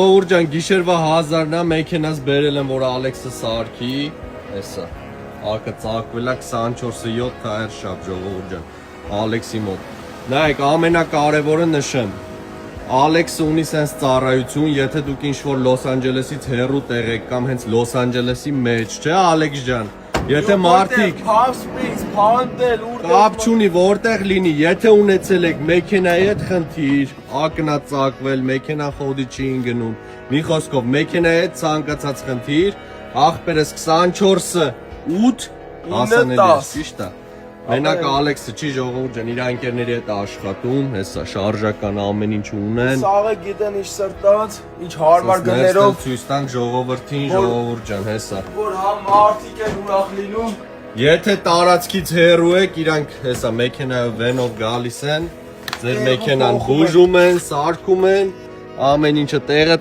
Ժողովուրդ գիշերվա 1000-ն է մեքենաս բերել եմ, որ Ալեքսը սարքի, հեսա, ակը ծաղկվել է 24/7 թայր շապ, ժողովուրդ ջան, Ալեքսի մոտ, նայեք, ամենակարևորը նշեմ, Ալեքսը ունի սենց ծառայություն, եթե դուք ինչ-որ Լոս Անջելեսից հեռու տեղ եք կամ հենց Լոս Անջելեսի մեջ, չէ Ալեքս ջան, եթե մարդիկ կապ չունի որտեղ լինի, եթե ունեցել եք մեքենայի հետ խնդիր, ակնա ծակվել, մեքենան խոդի չի ընկնում, մի խոսքով մեքենայի հետ ցանկացած խնդիր, ախպերս 24/8 հասանելի է, ճիշտ է։ Մենակ Ալեքսը չի ժողովուրդ ջան, իր ընկերների հետ աշխատում, հեսա շարժական ամեն ինչ ունեն։ Սաղը գիտեն ինչ սրտած, ինչ հարմար գներով ցույց տանք ժողովրդին, ժողովուրդ ջան, հեսա։ Որ համ մարդիկ են ուրախ լինում։ Եթե տարածքից հեռու եք, իրանք հեսա մեքենայով վենով գալիս են, ձեր մեքենան բուժում են, սարքում են, ամեն ինչը տեղը